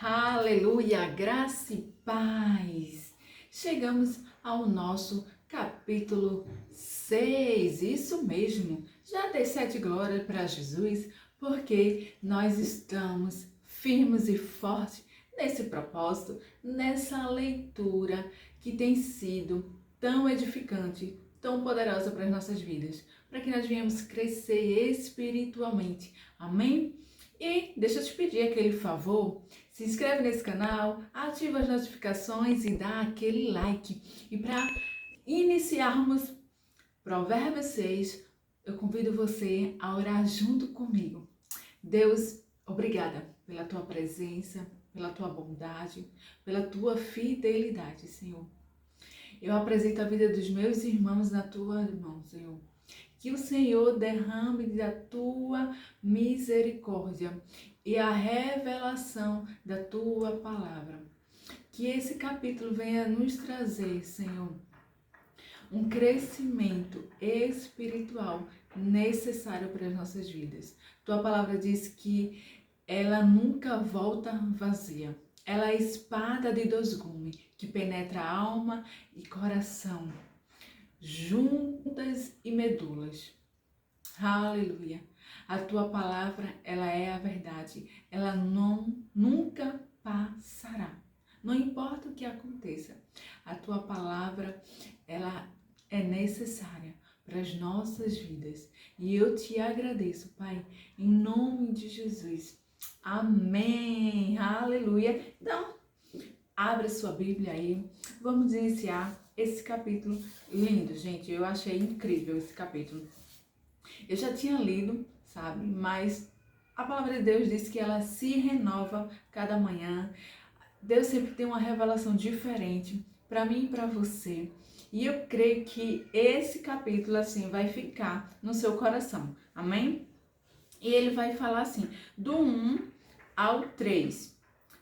Aleluia, graça e paz. Chegamos ao nosso capítulo 6, isso mesmo. Já dei 7 glórias para Jesus, porque nós estamos firmes e fortes nesse propósito, nessa leitura que tem sido tão edificante, tão poderosa para as nossas vidas, para que nós venhamos crescer espiritualmente. Amém? E deixa eu te pedir aquele favor, se inscreve nesse canal, ativa as notificações e dá aquele like. E para iniciarmos Provérbios 6, eu convido você a orar junto comigo. Deus, obrigada pela tua presença, pela tua bondade, pela tua fidelidade, Senhor. Eu apresento a vida dos meus irmãos na tua mão, Senhor. Que o Senhor derrame da tua misericórdia e a revelação da tua palavra. Que esse capítulo venha nos trazer, Senhor, um crescimento espiritual necessário para as nossas vidas. Tua palavra diz que ela nunca volta vazia. Ela é a espada de dois gumes que penetra a alma e coração, juntas e medulas. Aleluia. A tua palavra, ela é a verdade. Ela nunca passará. Não importa o que aconteça. A tua palavra, ela é necessária para as nossas vidas. E eu te agradeço, Pai, em nome de Jesus. Amém. Aleluia. Então, abra sua Bíblia aí. Vamos iniciar esse capítulo lindo, gente. Eu achei incrível esse capítulo. Eu já tinha lido, sabe? Mas a palavra de Deus diz que ela se renova cada manhã. Deus sempre tem uma revelação diferente para mim e para você. E eu creio que esse capítulo, assim, vai ficar no seu coração. Amém? E ele vai falar assim, do 1 ao 3.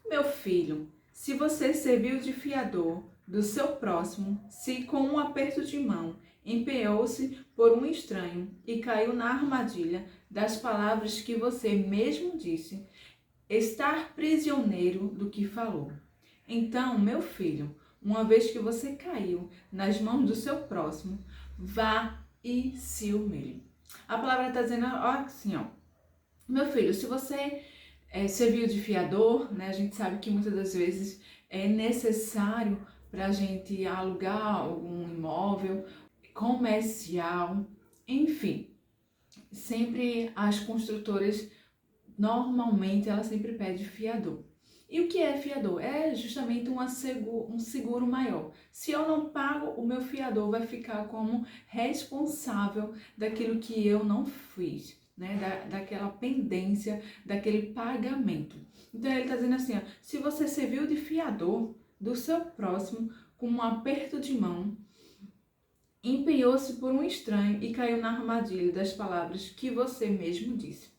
Meu filho, se você serviu de fiador do seu próximo, se com um aperto de mão empenhou-se por um estranho e caiu na armadilha das palavras que você mesmo disse, estar prisioneiro do que falou. Então, meu filho, uma vez que você caiu nas mãos do seu próximo, vá e se humilhe. A palavra está dizendo assim, ó, meu filho, se você serviu de fiador, né? A gente sabe que muitas das vezes é necessário para a gente alugar algum imóvel comercial, enfim. Sempre as construtoras, normalmente, ela sempre pede fiador. E o que é fiador? É justamente um seguro maior. Se eu não pago, o meu fiador vai ficar como responsável daquilo que eu não fiz, né? Daquela pendência, daquele pagamento. Então ele está dizendo assim, ó, se você serviu de fiador do seu próximo com um aperto de mão, empenhou-se por um estranho e caiu na armadilha das palavras que você mesmo disse,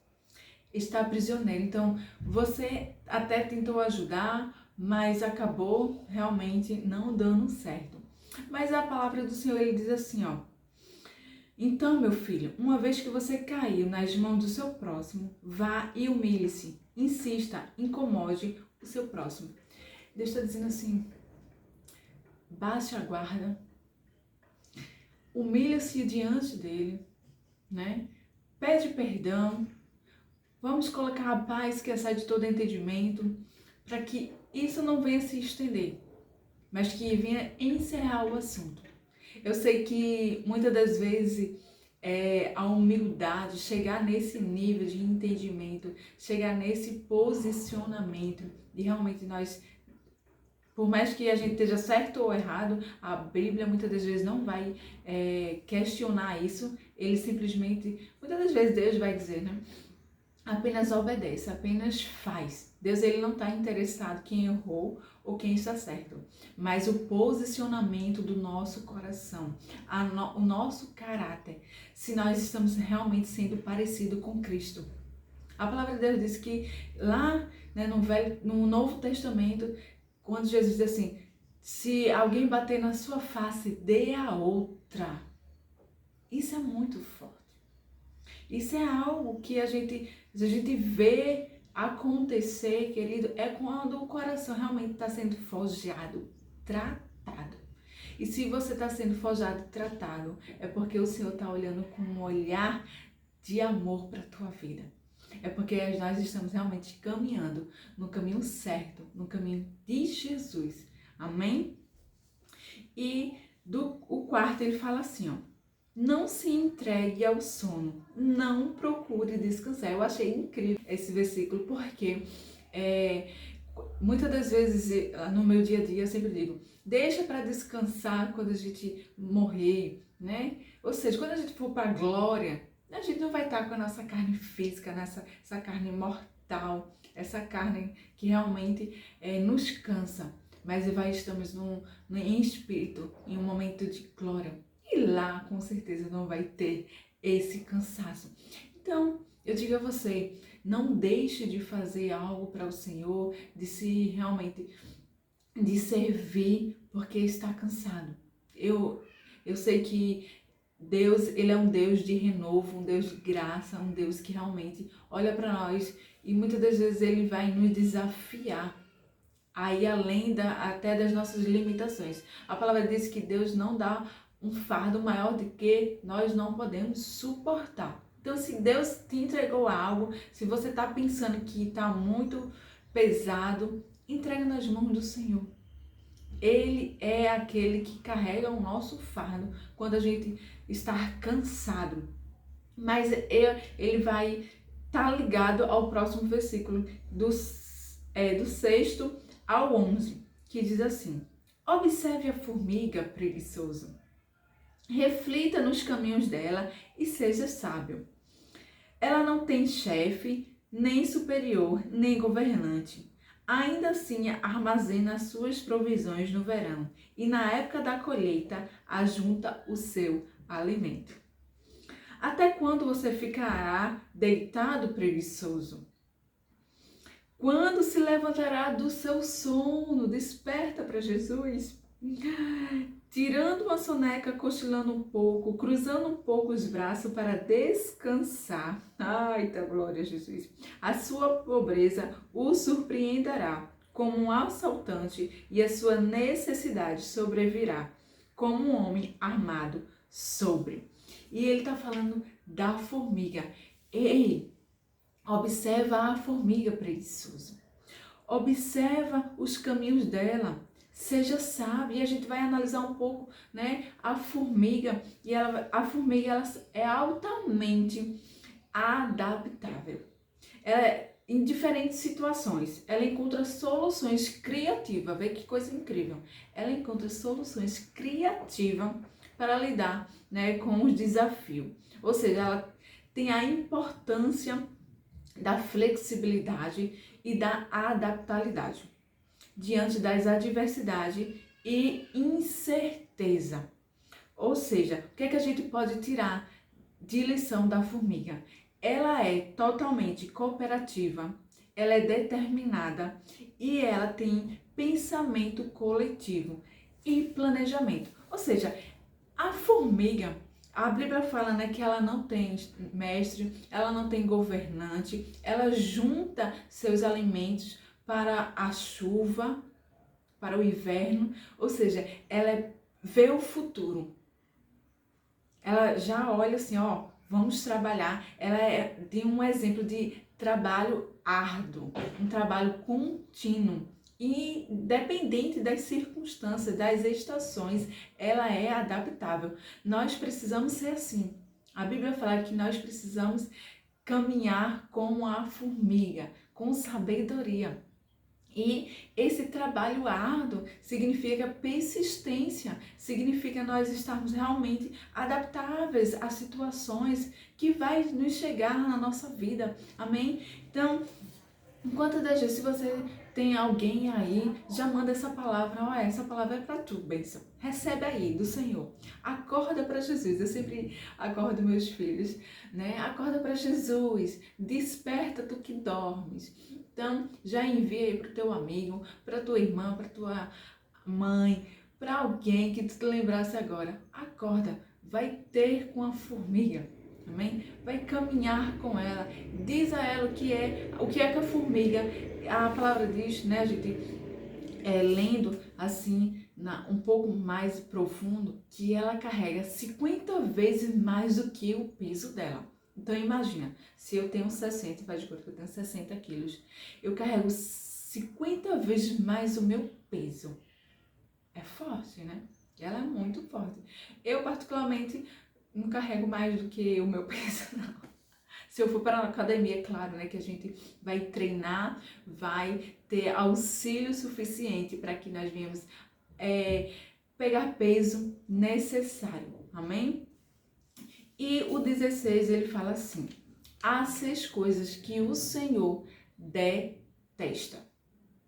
está prisioneiro. Então, você até tentou ajudar, mas acabou realmente não dando certo. Mas a palavra do Senhor, ele diz assim, ó, então, meu filho, uma vez que você caiu nas mãos do seu próximo, vá e humilhe-se, insista, incomode o seu próximo. Deus está dizendo assim, baixe a guarda, humilha-se diante dele, né? Pede perdão. Vamos colocar a paz que excede todo entendimento, para que isso não venha se estender, mas que venha encerrar o assunto. Eu sei que muitas das vezes a humildade, chegar nesse nível de entendimento, chegar nesse posicionamento, e realmente nós, por mais que a gente esteja certo ou errado, a Bíblia muitas das vezes não vai questionar isso, ele simplesmente, muitas das vezes Deus vai dizer, né? Apenas obedece, apenas faz. Deus, ele não está interessado quem errou ou quem está certo, mas o posicionamento do nosso coração, o nosso caráter, se nós estamos realmente sendo parecidos com Cristo. A palavra de Deus diz que lá, né, no Novo Testamento, quando Jesus diz assim, se alguém bater na sua face, dê a outra. Isso é muito forte. Isso é algo que a gente vê acontecer, querido, é quando o coração realmente está sendo forjado, tratado. E se você está sendo forjado e tratado, é porque o Senhor está olhando com um olhar de amor para a tua vida. É porque nós estamos realmente caminhando no caminho certo, no caminho de Jesus. Amém? E o quarto ele fala assim, ó. Não se entregue ao sono, não procure descansar. Eu achei incrível esse versículo porque muitas das vezes no meu dia a dia eu sempre digo, deixa para descansar quando a gente morrer, né? Ou seja, quando a gente for para a glória, a gente não vai estar com a nossa carne física, essa carne mortal, essa carne que realmente nos cansa, mas estamos em espírito, em um momento de glória. E lá, com certeza, não vai ter esse cansaço. Então, eu digo a você, não deixe de fazer algo para o Senhor, de servir, porque está cansado. Eu sei que Deus, ele é um Deus de renovo, um Deus de graça, um Deus que realmente olha para nós e muitas das vezes ele vai nos desafiar aí além até das nossas limitações. A palavra diz que Deus não dá um fardo maior do que nós não podemos suportar. Então, se Deus te entregou algo, se você está pensando que está muito pesado, entrega nas mãos do Senhor. Ele é aquele que carrega o nosso fardo quando a gente está cansado. Mas ele vai estar ligado ao próximo versículo, do 6º ao 11, que diz assim: observe a formiga, preguiçoso. Reflita nos caminhos dela e seja sábio. Ela não tem chefe, nem superior, nem governante. Ainda assim, armazena suas provisões no verão e na época da colheita ajunta o seu alimento. Até quando você ficará deitado, preguiçoso? Quando se levantará do seu sono? Desperta para Jesus. Tirando uma soneca, cochilando um pouco, cruzando um pouco os braços para descansar. Ai, tá glória a Jesus. A sua pobreza o surpreenderá como um assaltante e a sua necessidade sobrevirá como um homem armado sobre. E ele tá falando da formiga. Ei, observa a formiga, preguiçoso. Observa os caminhos dela. Seja sábio. E a gente vai analisar um pouco, né, a formiga. E a formiga ela é altamente adaptável. Em diferentes situações, ela encontra soluções criativas. Vê que coisa incrível. Ela encontra soluções criativas para lidar, né, com os desafios. Ou seja, ela tem a importância da flexibilidade e da adaptabilidade diante das adversidades e incerteza. Ou seja, o que é que a gente pode tirar de lição da formiga? Ela é totalmente cooperativa, ela é determinada e ela tem pensamento coletivo e planejamento. Ou seja, a formiga, a Bíblia fala, né, que ela não tem mestre, ela não tem governante, ela junta seus alimentos para a chuva, para o inverno, ou seja, ela vê o futuro. Ela já olha assim, ó, vamos trabalhar. Ela tem um exemplo de trabalho árduo, um trabalho contínuo. E independente das circunstâncias, das estações, ela é adaptável. Nós precisamos ser assim. A Bíblia fala que nós precisamos caminhar como a formiga, com sabedoria. E esse trabalho árduo significa persistência, significa nós estarmos realmente adaptáveis às situações que vai nos chegar na nossa vida, amém? Então, enquanto das vezes, se você tem alguém aí, já manda essa palavra, ó, essa palavra é para tu, bênção. Recebe aí do Senhor. Acorda para Jesus. Eu sempre acordo meus filhos, né? Acorda para Jesus. Desperta tu que dormes. Então, já envia aí pro teu amigo, para tua irmã, para tua mãe, para alguém que tu te lembrasse agora. Acorda, vai ter com a formiga. Amém? Vai caminhar com ela. Diz a ela o que é que a formiga. A palavra diz, né, a gente lendo assim, um pouco mais profundo, que ela carrega 50 vezes mais do que o peso dela. Então imagina, se eu tenho 60, faz de conta que eu tenho 60 quilos, eu carrego 50 vezes mais o meu peso. É forte, né? Ela é muito forte. Eu particularmente não carrego mais do que o meu peso, não. Se eu for para a academia, é claro, né, que a gente vai treinar, vai ter auxílio suficiente para que nós venhamos pegar peso necessário, amém? E o 16, ele fala assim: há 6 coisas que o Senhor detesta.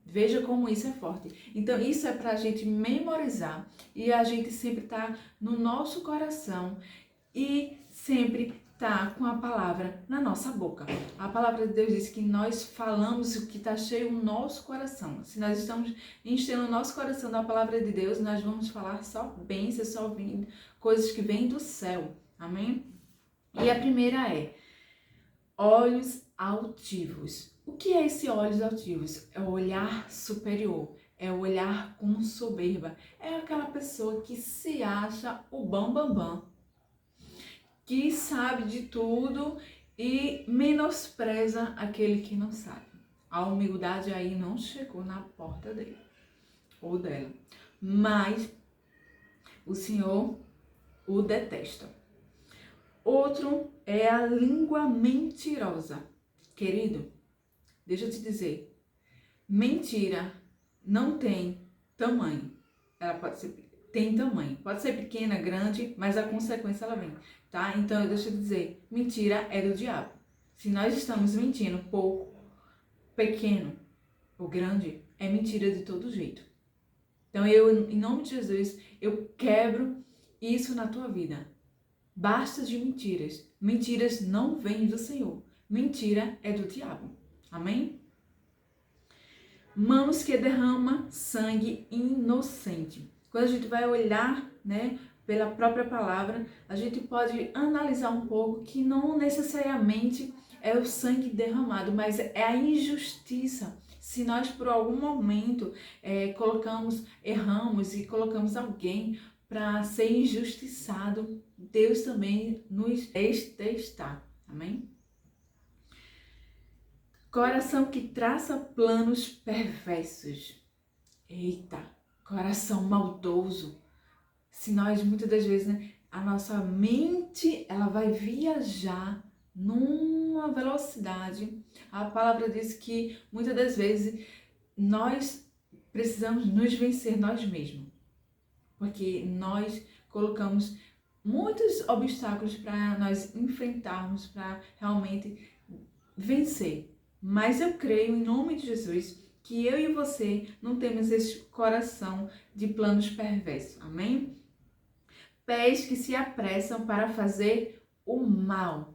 Veja como isso é forte. Então, isso é para a gente memorizar e a gente sempre tá no nosso coração e sempre tá com a palavra na nossa boca. A palavra de Deus diz que nós falamos o que está cheio no nosso coração. Se nós estamos enchendo o nosso coração da palavra de Deus, nós vamos falar só bênçãos, só vindo, coisas que vêm do céu. Amém? E a primeira é olhos altivos. O que é esse olhos altivos? É o olhar superior, é o olhar com soberba. É aquela pessoa que se acha o bam, que sabe de tudo e menospreza aquele que não sabe. A humildade aí não chegou na porta dele ou dela, mas o Senhor o detesta. Outro é a língua mentirosa. Querido, deixa eu te dizer, mentira não tem tamanho. Ela tem tamanho. Pode ser pequena, grande, mas a consequência ela vem, tá? Então, deixa eu te dizer, mentira é do diabo. Se nós estamos mentindo pouco, pequeno ou grande, é mentira de todo jeito. Então, em nome de Jesus, eu quebro isso na tua vida. Basta de mentiras. Mentiras não vêm do Senhor. Mentira é do diabo. Amém? Mãos que derramam sangue inocente. Quando a gente vai olhar, né, pela própria palavra, a gente pode analisar um pouco que não necessariamente é o sangue derramado, mas é a injustiça. Se nós por algum momento erramos e colocamos alguém para ser injustiçado, Deus também nos detesta. Amém? Coração que traça planos perversos. Eita, coração maldoso. Se nós, muitas das vezes, né, a nossa mente, ela vai viajar numa velocidade. A palavra diz que, muitas das vezes, nós precisamos nos vencer nós mesmos. Porque nós colocamos muitos obstáculos para nós enfrentarmos, para realmente vencer. Mas eu creio, em nome de Jesus, que eu e você não temos esse coração de planos perversos. Amém? Pés que se apressam para fazer o mal.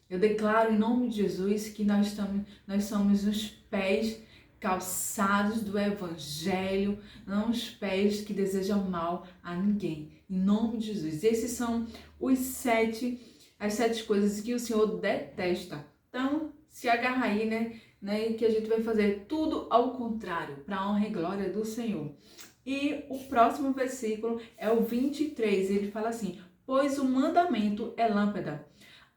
Eu declaro em nome de Jesus que nós somos os pés calçados do Evangelho, não os pés que desejam mal a ninguém. Em nome de Jesus. Esses são as 7 coisas que o Senhor detesta. Então, se agarra aí, né? Que a gente vai fazer tudo ao contrário, para a honra e glória do Senhor. E o próximo versículo é o 23. Ele fala assim: pois o mandamento é lâmpada,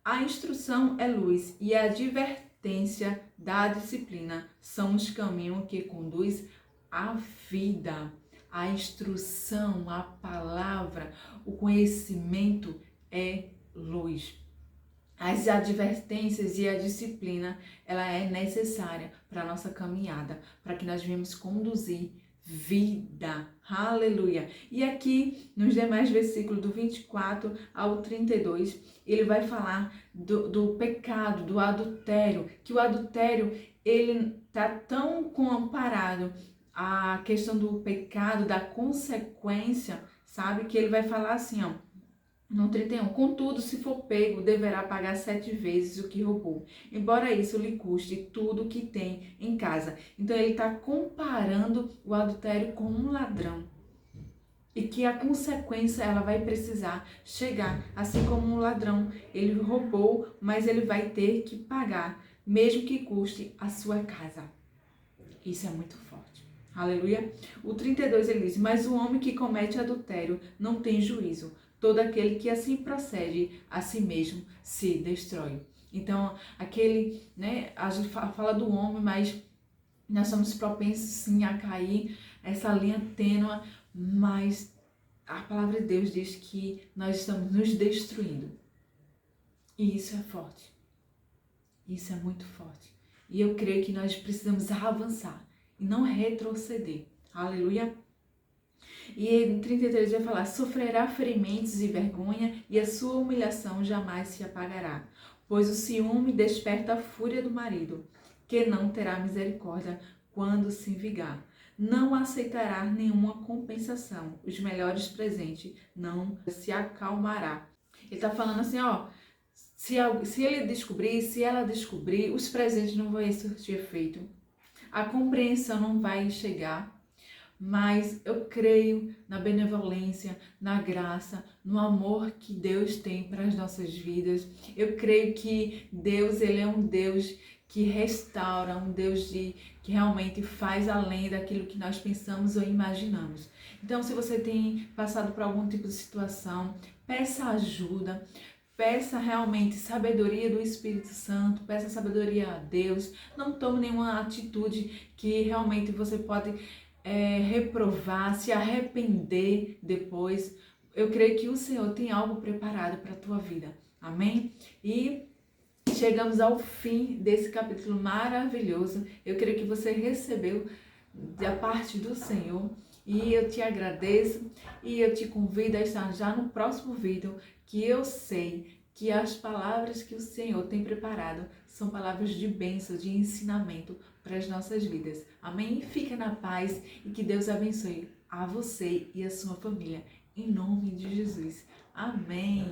a instrução é luz e a advertência da disciplina são os caminhos que conduz à vida. A instrução, a palavra, o conhecimento é luz. As advertências e a disciplina, ela é necessária para a nossa caminhada, para que nós venhamos conduzir vida. Aleluia! E aqui, nos demais versículos, do 24 ao 32, ele vai falar do pecado, do adultério, que o adultério, ele está tão comparado à questão do pecado, da consequência, sabe? Que ele vai falar assim, ó, no 31, contudo, se for pego, deverá pagar 7 vezes o que roubou, embora isso lhe custe tudo o que tem em casa. Então, ele está comparando o adultério com um ladrão. e que a consequência ela vai precisar chegar, assim como um ladrão, ele roubou, mas ele vai ter que pagar, mesmo que custe a sua casa. Isso é muito forte. Aleluia. O 32 ele diz: mas o homem que comete adultério não tem juízo. Todo aquele que assim procede, a si mesmo se destrói. Então, aquele, né, a gente fala do homem, mas nós somos propensos sim a cair essa linha tênue, mas a palavra de Deus diz que nós estamos nos destruindo. E isso é forte. Isso é muito forte. E eu creio que nós precisamos avançar e não retroceder. Aleluia. E em 33 vai falar: sofrerá ferimentos e vergonha, e a sua humilhação jamais se apagará. Pois o ciúme desperta a fúria do marido, que não terá misericórdia quando se vingar. Não aceitará nenhuma compensação. Os melhores presentes não se acalmará. Ele está falando assim, ó, se ele descobrir, se ela descobrir, os presentes não vão surtir efeito. A compreensão não vai chegar. Mas eu creio na benevolência, na graça, no amor que Deus tem para as nossas vidas. Eu creio que Deus, ele é um Deus que restaura, um Deus que realmente faz além daquilo que nós pensamos ou imaginamos. Então, se você tem passado por algum tipo de situação, peça ajuda. Peça realmente sabedoria do Espírito Santo, peça sabedoria a Deus. Não tome nenhuma atitude que realmente você pode reprovar, se arrepender depois. Eu creio que o Senhor tem algo preparado para a tua vida. Amém? E chegamos ao fim desse capítulo maravilhoso. Eu creio que você recebeu da parte do Senhor. E eu te agradeço e eu te convido a estar já no próximo vídeo, que eu sei que as palavras que o Senhor tem preparado são palavras de bênção, de ensinamento para as nossas vidas. Amém? Fica na paz e que Deus abençoe a você e a sua família. Em nome de Jesus. Amém.